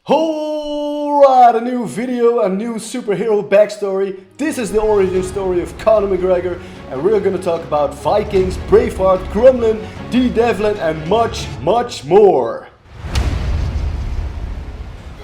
Alright, a new video, a new superhero backstory. This is the origin story of Conor McGregor, and we're gonna talk about Vikings, Braveheart, Crumlin, Dee Devlin, and much more.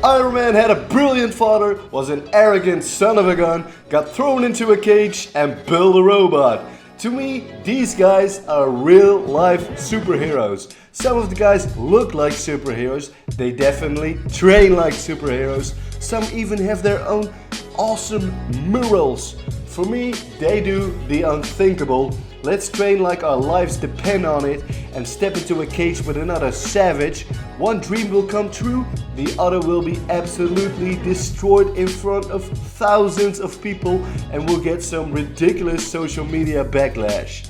Iron Man had a brilliant father, was an arrogant son of a gun, got thrown into a cage, and built a robot. To me, these guys are real life superheroes. Some of the guys look like superheroes, they definitely train like superheroes. Some even have their own awesome murals. For me, they do the unthinkable. Let's train like our lives depend on it and step into a cage with another savage. One dream will come true, the other will be absolutely destroyed in front of thousands of people and will get some ridiculous social media backlash.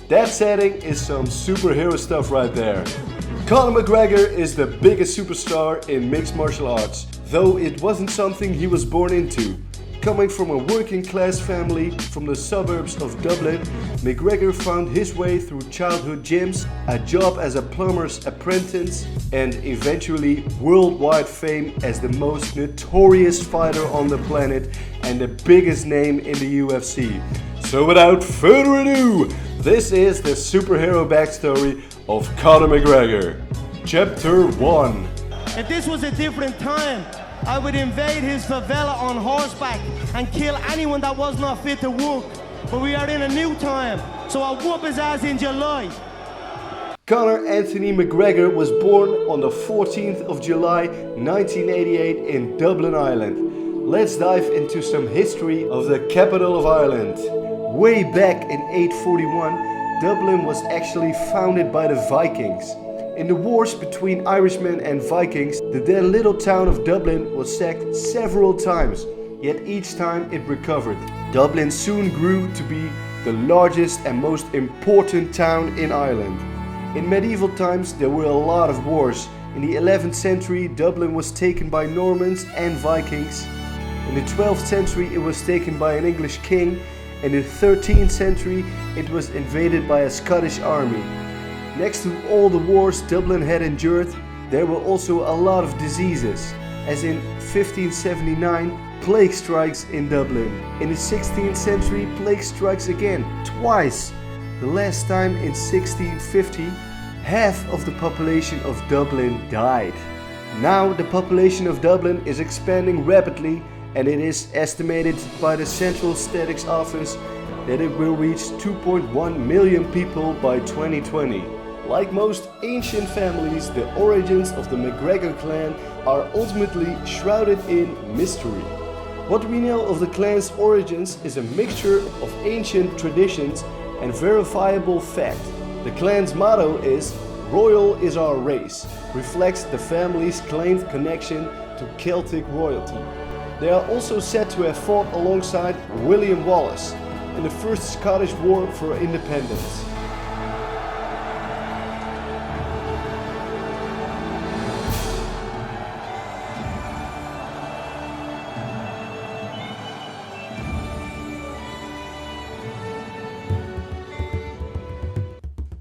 That setting is some superhero stuff right there. Conor McGregor is the biggest superstar in mixed martial arts, though it wasn't something he was born into. Coming from a working class family from the suburbs of Dublin, McGregor found his way through childhood gyms, a job as a plumber's apprentice, and eventually worldwide fame as the most notorious fighter on the planet and the biggest name in the UFC. So without further ado, this is the superhero backstory of Conor McGregor. Chapter 1. If this was a different time, I would invade his favela on horseback and kill anyone that was not fit to work. But we are in a new time, so I'll whoop his ass in July. Conor Anthony McGregor was born on the 14th of July 1988 in Dublin, Ireland. Let's dive into some history of the capital of Ireland. Way back in 841, Dublin was actually founded by the Vikings. In the wars between Irishmen and Vikings, the then little town of Dublin was sacked several times, yet each time it recovered. Dublin soon grew to be the largest and most important town in Ireland. In medieval times there were a lot of wars. In the 11th century Dublin was taken by Normans and Vikings. In the 12th century it was taken by an English king. In the 13th century it was invaded by a Scottish army. Next to all the wars Dublin had endured, there were also a lot of diseases, as in 1579 plague strikes in Dublin. In the 16th century plague strikes again, twice. The last time in 1650, half of the population of Dublin died. Now the population of Dublin is expanding rapidly, and it is estimated by the Central Statistics Office that it will reach 2.1 million people by 2020. Like most ancient families, the origins of the McGregor clan are ultimately shrouded in mystery. What we know of the clan's origins is a mixture of ancient traditions and verifiable fact. The clan's motto is "Royal is our race," reflects the family's claimed connection to Celtic royalty. They are also said to have fought alongside William Wallace in the First Scottish War for Independence.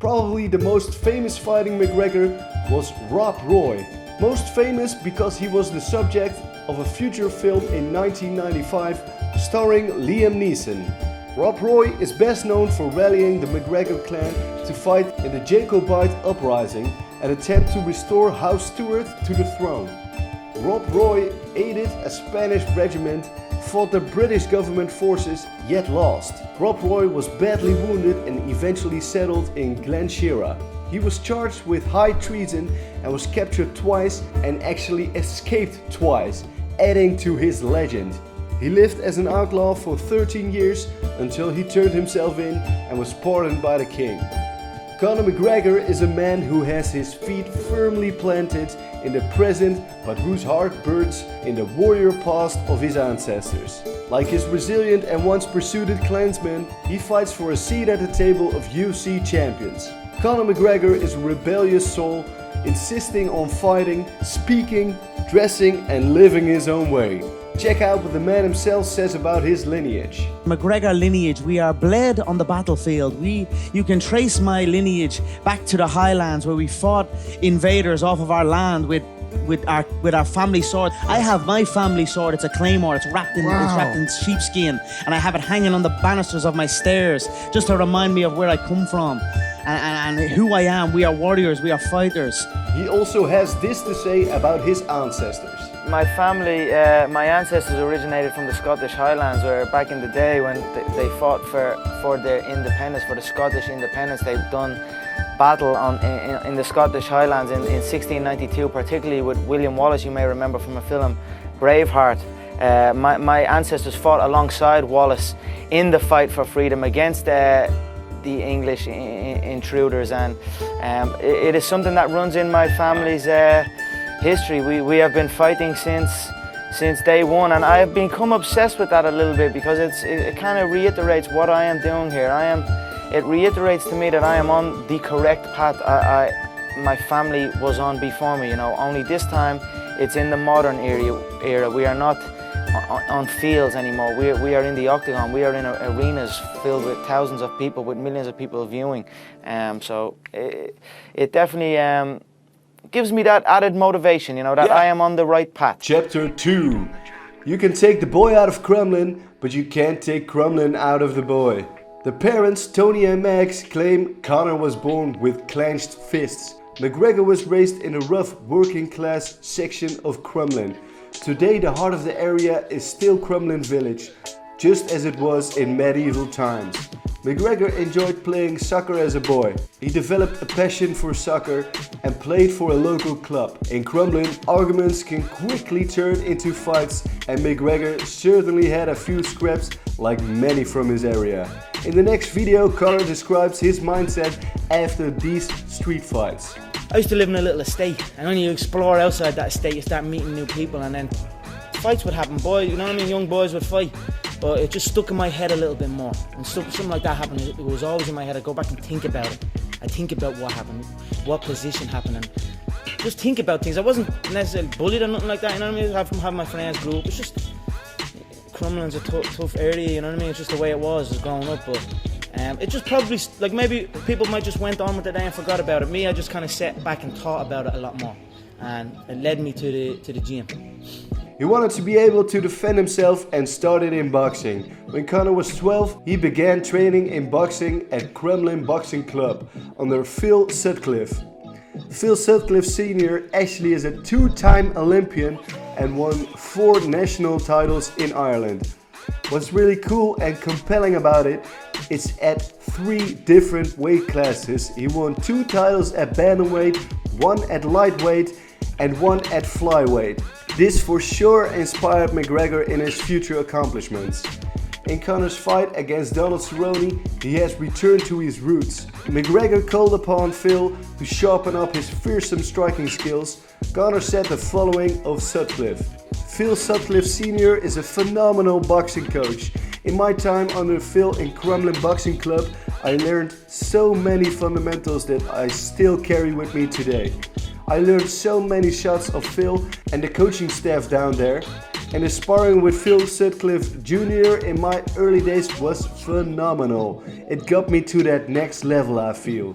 Probably the most famous fighting McGregor was Rob Roy. Most famous because he was the subject of a future film in 1995 starring Liam Neeson. Rob Roy is best known for rallying the McGregor clan to fight in the Jacobite uprising and attempt to restore House Stuart to the throne. Rob Roy aided a Spanish regiment, fought the British government forces, yet lost. Rob Roy was badly wounded and eventually settled in Glenshira. He was charged with high treason and was captured twice and actually escaped twice, adding to his legend. He lived as an outlaw for 13 years until he turned himself in and was pardoned by the king. Conor McGregor is a man who has his feet firmly planted in the present but whose heart burns in the warrior past of his ancestors. Like his resilient and once pursued clansmen, he fights for a seat at the table of UFC champions. Conor McGregor is a rebellious soul, insisting on fighting, speaking, dressing and living his own way. Check out what the man himself says about his lineage. McGregor lineage, we are bled on the battlefield. You can trace my lineage back to the Highlands where we fought invaders off of our land with with our family sword. I have my family sword. It's a claymore. It's wrapped in sheepskin, and I have it hanging on the banisters of my stairs just to remind me of where I come from and who I am. We are warriors. We are fighters. He also has this to say about his ancestors. My family, my ancestors originated from the Scottish Highlands, where back in the day when they fought for their independence, for the Scottish independence, they've done battle in the Scottish Highlands in 1692, particularly with William Wallace, you may remember from a film, Braveheart. My ancestors fought alongside Wallace in the fight for freedom against the English intruders, and it is something that runs in my family's history. We have been fighting since day one, and I have become obsessed with that a little bit because it kind of reiterates what I am doing here. It reiterates to me that I am on the correct path my family was on before me, you know, only this time it's in the modern era. We are not on fields anymore. We are in the octagon. We are in arenas filled with thousands of people, with millions of people viewing. So it definitely gives me that added motivation, you know, that I am on the right path. Chapter 2. You can take the boy out of Crumlin, but you can't take Crumlin out of the boy. The parents, Tony and Max, claim Conor was born with clenched fists. McGregor was raised in a rough working class section of Crumlin. Today the heart of the area is still Crumlin village, just as it was in medieval times. McGregor enjoyed playing soccer as a boy. He developed a passion for soccer and played for a local club. In Crumlin, arguments can quickly turn into fights, and McGregor certainly had a few scraps like many from his area. In the next video, Conor describes his mindset after these street fights. I used to live in a little estate, and when you explore outside that estate, you start meeting new people, and then fights would happen. Boys, you know what I mean? Young boys would fight, but it just stuck in my head a little bit more. And something like that happened. It was always in my head. I go back and think about it. I think about what happened, what position happened, and just think about things. I wasn't necessarily bullied or nothing like that. You know what I mean? From having my friends group, it's just Crumlin's a tough area. You know what I mean? It's just the way it was growing up, but. It just probably, like maybe people might just went on with the day and forgot about it. Me, I just kind of sat back and thought about it a lot more, and it led me to the gym. He wanted to be able to defend himself and started in boxing. When Conor was 12, he began training in boxing at Crumlin Boxing Club under Phil Sutcliffe. Phil Sutcliffe Sr. actually is a two-time Olympian and won 4 national titles in Ireland. What's really cool and compelling about it, it's at 3 different weight classes. He won 2 titles at bantamweight, 1 at lightweight and 1 at flyweight. This for sure inspired McGregor in his future accomplishments. In Conor's fight against Donald Cerrone, he has returned to his roots. McGregor called upon Phil to sharpen up his fearsome striking skills. Conor said the following of Sutcliffe. Phil Sutcliffe Sr. is a phenomenal boxing coach. In my time under Phil in Crumlin Boxing Club, I learned so many fundamentals that I still carry with me today. I learned so many shots of Phil and the coaching staff down there, and the sparring with Phil Sutcliffe Jr. in my early days was phenomenal. It got me to that next level, I feel.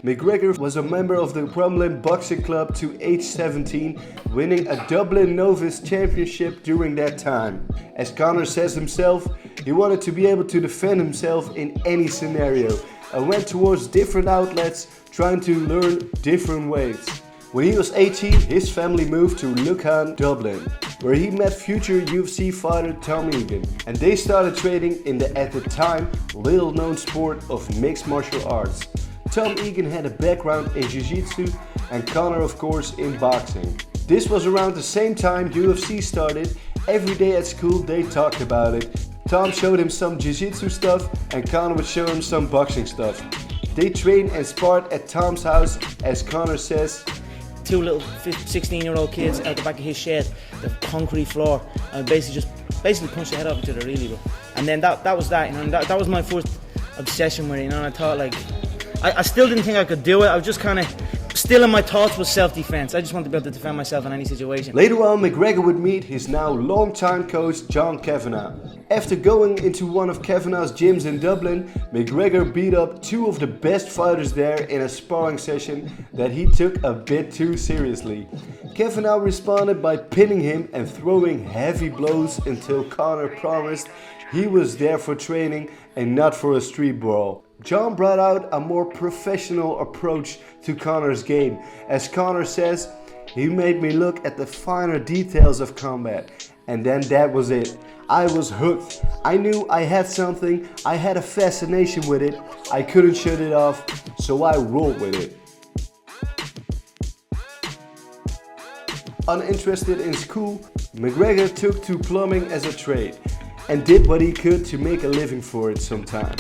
McGregor was a member of the Crumlin Boxing Club to age 17, winning a Dublin Novice Championship during that time. As Conor says himself, he wanted to be able to defend himself in any scenario and went towards different outlets trying to learn different ways. When he was 18, his family moved to Lucan, Dublin, where he met future UFC fighter Tom Egan, and they started training in the, at the time, little known sport of mixed martial arts. Tom Egan had a background in jiu-jitsu and Conor of course in boxing. This was around the same time UFC started. Every day at school they talked about it. Tom showed him some jiu-jitsu stuff and Conor would show him some boxing stuff. They trained and sparred at Tom's house, as Conor says. 2 little 16-year-old kids out the back of his shed, the concrete floor, and basically punched the head off each other, really, bro. And then that was that, you know, and that was my first obsession with it, you know, and I thought, like, I still didn't think I could do it. I was just kind of still in my thoughts was self-defense. I just want to be able to defend myself in any situation. Later on, McGregor would meet his now long-time coach, John Kavanagh. After going into one of Kavanagh's gyms in Dublin, McGregor beat up two of the best fighters there in a sparring session that he took a bit too seriously. Kavanagh responded by pinning him and throwing heavy blows until Conor promised he was there for training and not for a street brawl. John brought out a more professional approach to Conor's game. As Conor says, he made me look at the finer details of combat, and then that was it. I was hooked. I knew I had something, I had a fascination with it, I couldn't shut it off, so I rolled with it. Uninterested in school, McGregor took to plumbing as a trade and did what he could to make a living for it sometime.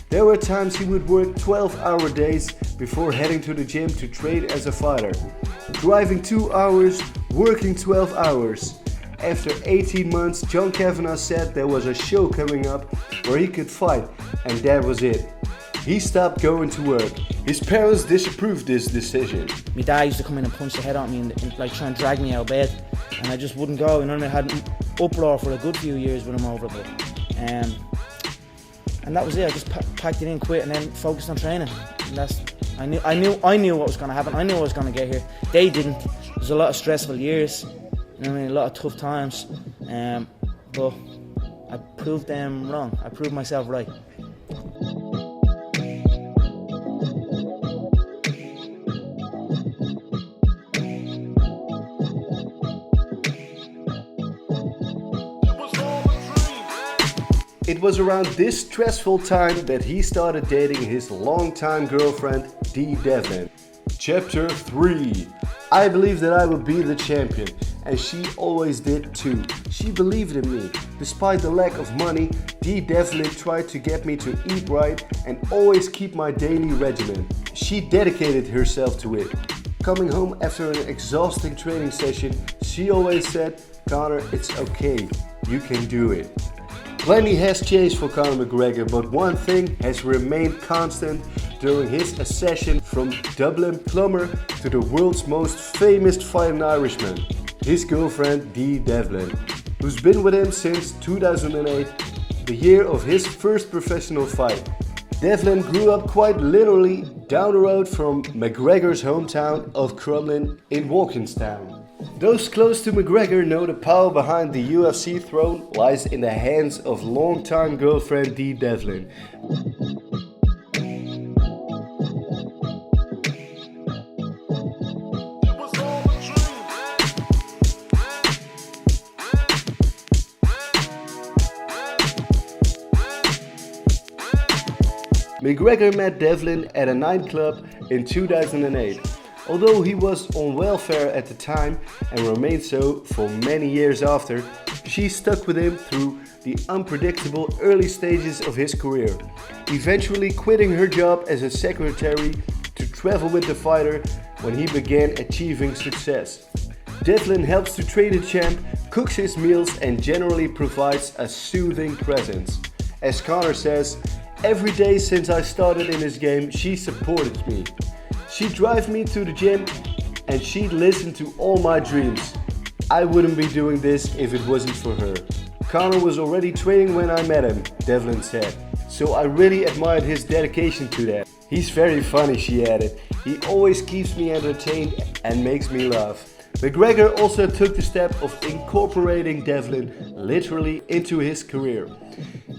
There were times he would work 12-hour days before heading to the gym to train as a fighter. Driving 2 hours, working 12 hours. After 18 months, John Kavanagh said there was a show coming up where he could fight, and that was it. He stopped going to work. His parents disapproved this decision. My dad used to come in and punch the head on me and like try and drag me out of bed, and I just wouldn't go. You know what I mean? I had an uproar for a good few years with him over it. And that was it. I just packed it in, quit, and then focused on training. And I knew what was going to happen. I knew I was going to get here. They didn't. There was a lot of stressful years. You know what I mean? A lot of tough times. But I proved them wrong. I proved myself right. It was around this stressful time that he started dating his longtime girlfriend, Dee Devlin. Chapter 3. I believed that I would be the champion, and she always did too. She believed in me. Despite the lack of money, Dee Devlin tried to get me to eat right and always keep my daily regimen. She dedicated herself to it. Coming home after an exhausting training session, she always said, "Conor, it's okay. You can do it." Plenty has changed for Conor McGregor, but one thing has remained constant during his ascension from Dublin plumber to the world's most famous fighting Irishman, his girlfriend Dee Devlin, who's been with him since 2008, the year of his first professional fight. Devlin grew up quite literally down the road from McGregor's hometown of Crumlin in Walkinstown. Those close to McGregor know the power behind the UFC throne lies in the hands of longtime girlfriend Dee Devlin. McGregor met Devlin at a nightclub in 2008. Although he was on welfare at the time and remained so for many years after, she stuck with him through the unpredictable early stages of his career, eventually quitting her job as a secretary to travel with the fighter when he began achieving success. Devlin helps to train the champ, cooks his meals, and generally provides a soothing presence. As Conor says, "Every day since I started in this game, she supported me. She'd drive me to the gym and she'd listen to all my dreams. I wouldn't be doing this if it wasn't for her." Conor was already training when I met him, Devlin said, "so I really admired his dedication to that. He's very funny," she added. "He always keeps me entertained and makes me laugh." McGregor also took the step of incorporating Devlin literally into his career.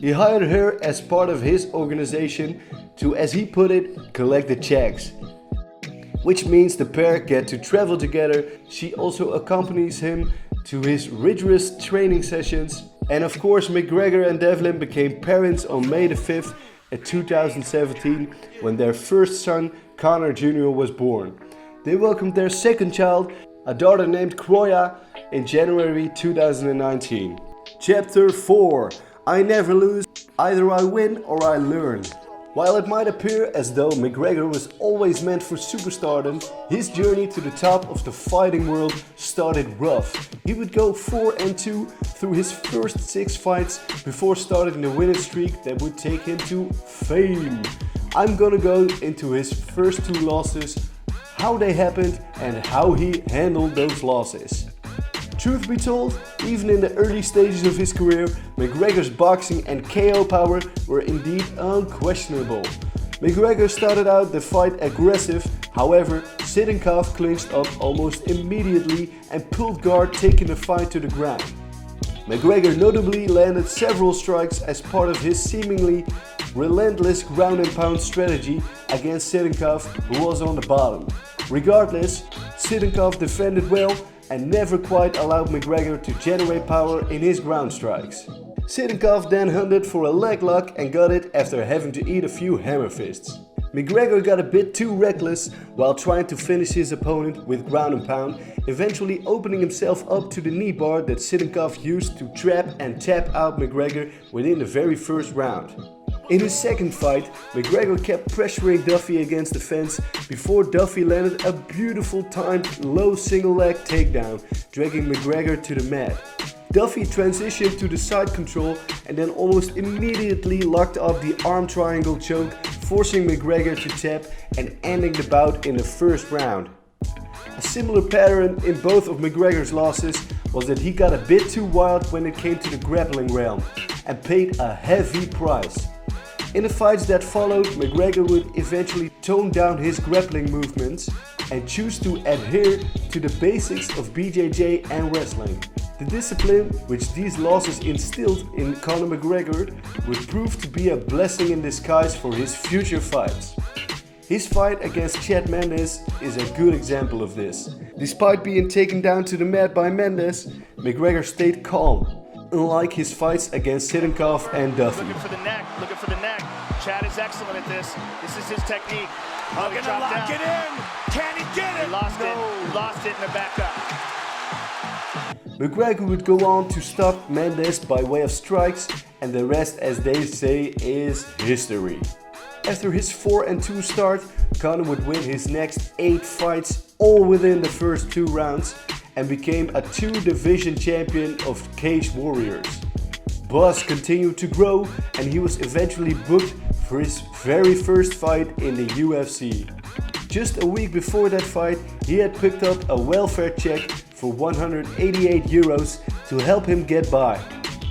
He hired her as part of his organization to, as he put it, collect the checks, which means the pair get to travel together. She also accompanies him to his rigorous training sessions. And of course, McGregor and Devlin became parents on May the 5th, 2017, when their first son, Conor Jr., was born. They welcomed their second child, a daughter named Kroya, in January 2019. Chapter 4. I never lose. Either I win or I learn. While it might appear as though McGregor was always meant for superstardom, his journey to the top of the fighting world started rough. He would go 4-2 through his first 6 fights before starting the winning streak that would take him to fame. I'm gonna go into his first 2 losses, how they happened and how he handled those losses. Truth be told, even in the early stages of his career, McGregor's boxing and KO power were indeed unquestionable. McGregor started out the fight aggressive, however, Sittenkov clinched up almost immediately and pulled guard, taking the fight to the ground. McGregor notably landed several strikes as part of his seemingly relentless ground and pound strategy against Sittenkov, who was on the bottom. Regardless, Sittenkov defended well and never quite allowed McGregor to generate power in his ground strikes. Sittenkov then hunted for a leg lock and got it after having to eat a few hammer fists. McGregor got a bit too reckless while trying to finish his opponent with ground and pound, eventually opening himself up to the knee bar that Sittenkov used to trap and tap out McGregor within the very first round. In his second fight, McGregor kept pressuring Duffy against the fence before Duffy landed a beautiful timed low single leg takedown, dragging McGregor to the mat. Duffy transitioned to the side control and then almost immediately locked up the arm triangle choke, forcing McGregor to tap and ending the bout in the first round. A similar pattern in both of McGregor's losses was that he got a bit too wild when it came to the grappling realm and paid a heavy price. In the fights that followed, McGregor would eventually tone down his grappling movements and choose to adhere to the basics of BJJ and wrestling. The discipline which these losses instilled in Conor McGregor would prove to be a blessing in disguise for his future fights. His fight against Chad Mendes is a good example of this. Despite being taken down to the mat by Mendes, McGregor stayed calm, unlike his fights against Sittenkov and Duffy. Looking for the neck, looking for the neck. Chad is excellent at this. This is his technique. Oh, he gonna lock it in. Can he get it? He lost it. He lost it in the back up. McGregor would go on to stop Mendes by way of strikes, and the rest, as they say, is history. After his 4-2 start, Conor would win his next 8 fights, all within the first 2 rounds, and became a 2-division champion of Cage Warriors. Buzz continued to grow, and he was eventually booked for his very first fight in the UFC. Just a week before that fight, he had picked up a welfare check for 188 euros to help him get by.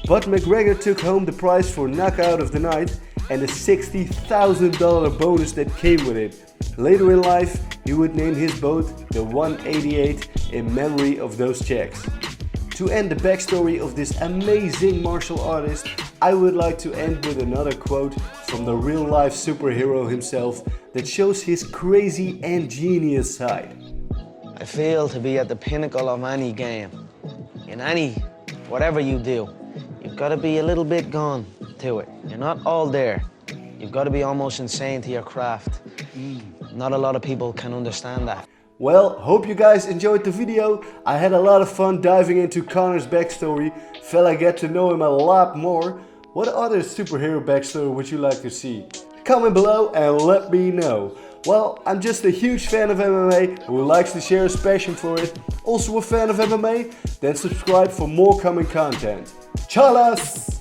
But McGregor took home the prize for knockout of the night and a $60,000 bonus that came with it. Later in life, he would name his bout the 188 in memory of those checks. To end the backstory of this amazing martial artist, I would like to end with another quote from the real-life superhero himself that shows his crazy and genius side. I feel to be at the pinnacle of any game. In whatever you do, you've got to be a little bit gone to it. You're not all there. You've got to be almost insane to your craft. Not a lot of people can understand that. Well, hope you guys enjoyed the video. I had a lot of fun diving into Conor's backstory. Felt I get to know him a lot more. What other superhero backstory would you like to see? Comment below and let me know. Well, I'm just a huge fan of MMA who likes to share his passion for it. Also a fan of MMA? Then subscribe for more coming content. Chalas!